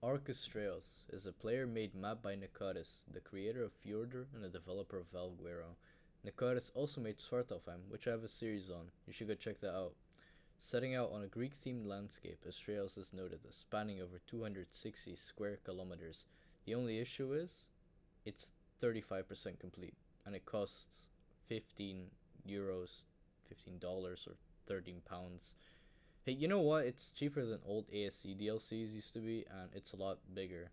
Astraeos is a player-made map by Nakatis, the creator of Fjordur and the developer of Valguero. Nakatis also made Svartalfheim, which I have a series on. You should go check that out. Setting out on a Greek-themed landscape, Astraeos is noted as spanning over 260 square kilometers. The only issue is, it's 35% complete, and it costs 15 euros, $15 or 13 pounds. Hey, you know what? It's cheaper than old ASC DLCs used to be, and it's a lot bigger.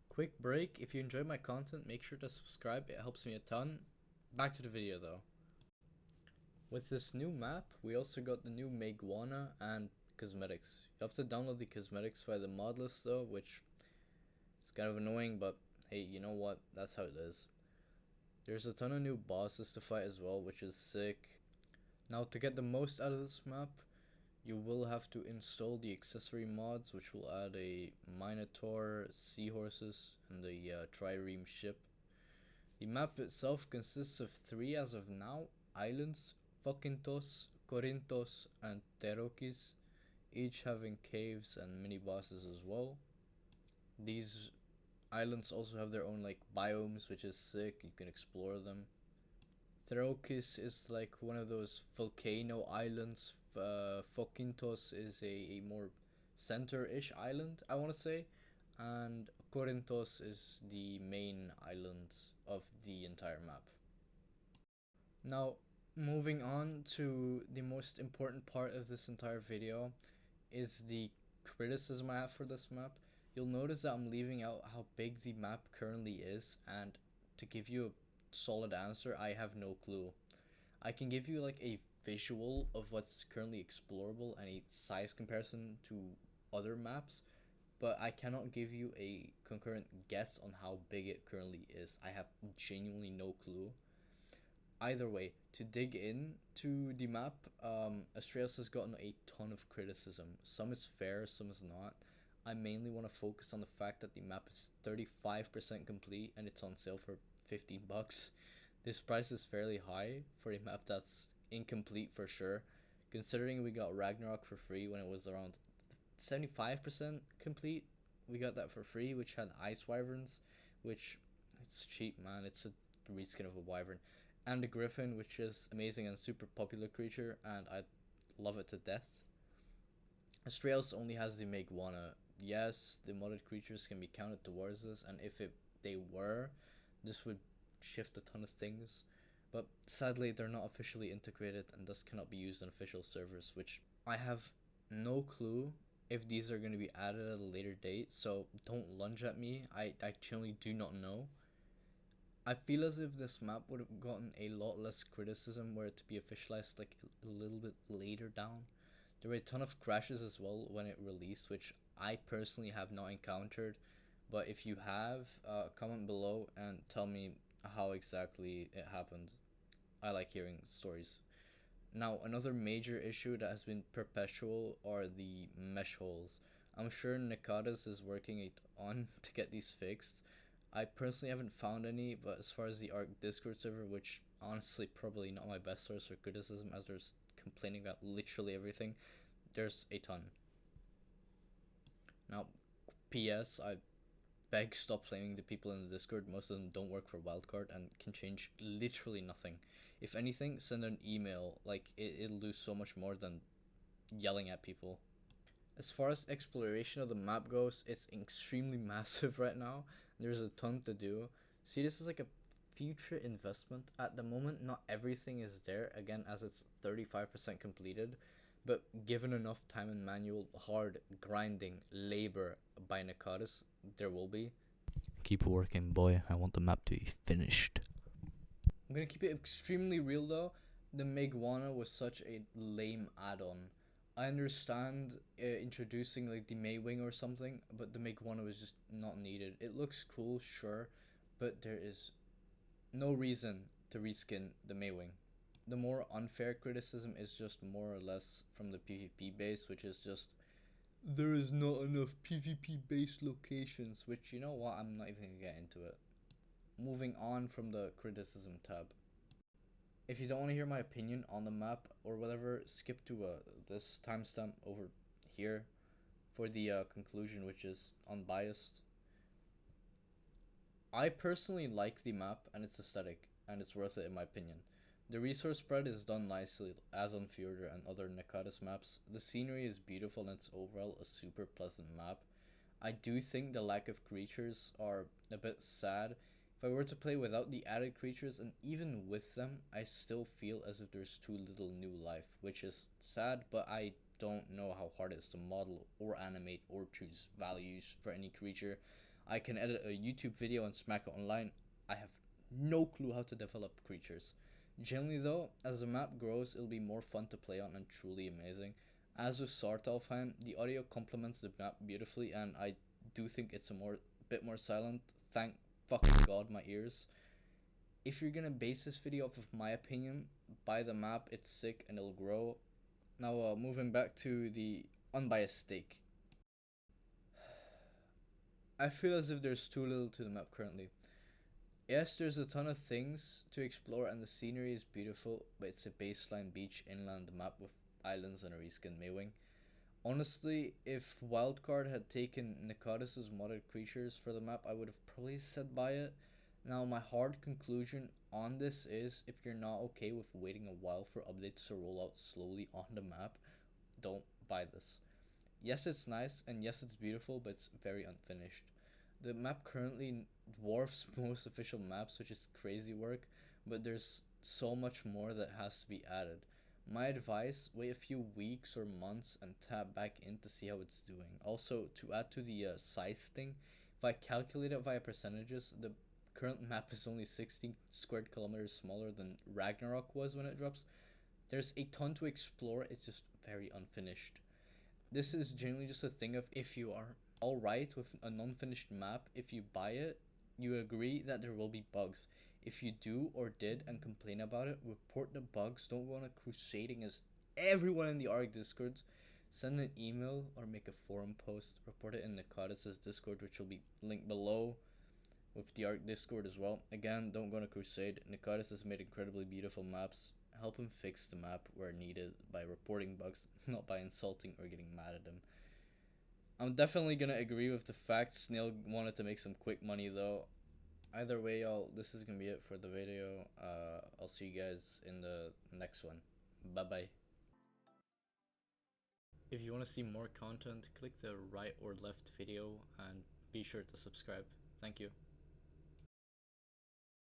Quick break. If you enjoy my content, make sure to subscribe. It helps me a ton. Back to the video though. With this new map, we also got the new Meguana and cosmetics. You have to download the cosmetics via the mod list though, which is kind of annoying, but hey, you know what? That's how it is. There's a ton of new bosses to fight as well, which is sick. Now, to get the most out of this map, you will have to install the accessory mods, which will add a minotaur, seahorses, and the trireme ship. The map itself consists of 3 as of now islands: Fokintos, Corinthos, and Terokis, each having caves and mini bosses as well. These islands also have their own like biomes, which is sick. You can explore them. Terokis is like one of those volcano islands. Fokintos is a more center-ish island, I want to say, and Corinthos is the main island of the entire map. Now, moving on to the most important part of this entire video is the criticism I have for this map. You'll notice that I'm leaving out how big the map currently is, and to give you a solid answer, I have no clue. I can give you like a visual of what's currently explorable and a size comparison to other maps, but I cannot give you a concurrent guess on how big it currently is. I have genuinely no clue. Either way, to dig into the map, Astraeos has gotten a ton of criticism. Some is fair, some is not. I mainly want to focus on the fact that the map is 35% complete and it's on sale for 15 bucks. This price is fairly high for a map that's incomplete for sure, considering we got Ragnarok for free when it was around 75% complete. We got that for free, which had ice wyverns, which it's cheap, man. It's a reskin of a wyvern, and the griffin, which is amazing and super popular creature, and I love it to death. Astraeos only has the Meguana. Yes, the modded creatures can be counted towards this, and if they were, this would shift a ton of things, but sadly they're not officially integrated and thus cannot be used on official servers, which I have no clue if these are going to be added at a later date, so don't lunge at me. I genuinely do not know. I feel as if this map would have gotten a lot less criticism were it to be officialized like a little bit later down. There were a ton of crashes as well when it released, which I personally have not encountered, but if you have, comment below and tell me how exactly it happened. I like hearing stories. Now, another major issue that has been perpetual are the mesh holes. I'm sure Nakadas is working on to get these fixed. I personally haven't found any, but as far as the Ark Discord server, which honestly probably not my best source for criticism as there's complaining about literally everything, there's a ton. Now, PS, I beg stop blaming the people in the Discord. Most of them don't work for Wildcard and can change literally nothing. If anything, send an email. Like, it'll do so much more than yelling at people. As far as exploration of the map goes, it's extremely massive right now. There's a ton to do. See, this is like a future investment. At the moment, not everything is there, again, as it's 35% completed. But given enough time and manual, hard grinding, labor by Nakaris, there will be. Keep working, boy. I want the map to be finished. I'm gonna keep it extremely real though. The Meguana was such a lame add-on. I understand introducing like the Maywing or something, but the Meguana was just not needed. It looks cool, sure, but there is no reason to reskin the Maywing. The more unfair criticism is just more or less from the PvP base, which is just there is not enough PvP based locations, which, you know what, I'm not even gonna get into it. Moving on from the criticism tab. If you don't want to hear my opinion on the map or whatever, skip to this timestamp over here. for the conclusion, which is unbiased. I personally like the map and its aesthetic, and it's worth it in my opinion. The resource spread is done nicely, as on Fjordur and other Nekatis maps. The scenery is beautiful and it's overall a super pleasant map. I do think the lack of creatures are a bit sad. If I were to play without the added creatures, and even with them, I still feel as if there's too little new life, which is sad, but I don't know how hard it is to model or animate or choose values for any creature. I can edit a YouTube video and smack it online. I have no clue how to develop creatures. Generally though, as the map grows, it'll be more fun to play on and truly amazing. As with svartalfheim, the audio complements the map beautifully, and I do think it's a bit more silent. Thank fucking god, my ears. If you're gonna base this video off of my opinion, buy the map, it's sick and it'll grow. Now moving back to the unbiased take. I feel as if there's too little to the map currently. Yes, there's a ton of things to explore and the scenery is beautiful, but it's a baseline beach inland map with islands and a reskin Maywing. Honestly, if Wildcard had taken Nekatis' modded creatures for the map, I would have probably said buy it. Now, my hard conclusion on this is, if you're not okay with waiting a while for updates to roll out slowly on the map, don't buy this. Yes, it's nice, and yes, it's beautiful, but it's very unfinished. The map currently dwarfs most official maps, which is crazy work, but there's so much more that has to be added. My advice, wait a few weeks or months and tap back in to see how it's doing. Also, to add to the size thing, if I calculate it via percentages, the current map is only 16 squared kilometers smaller than Ragnarok was when it drops. There's a ton to explore, it's just very unfinished. This is generally just a thing of, if you are alright with a non-finished map, if you buy it, you agree that there will be bugs. If you do or did and complain about it, report the bugs. Don't go on a crusading as everyone in the Ark Discord. Send an email or make a forum post. Report it in Nekatis' Discord, which will be linked below, with the Ark Discord as well. Again, don't go on a crusade. Nekatis has made incredibly beautiful maps. Help him fix the map where needed by reporting bugs, not by insulting or getting mad at him. I'm definitely gonna agree with the fact Snail wanted to make some quick money though. Either way, y'all, this is gonna be it for the video. I'll see you guys in the next one. Bye bye. If you want to see more content, click the right or left video and be sure to subscribe. Thank you.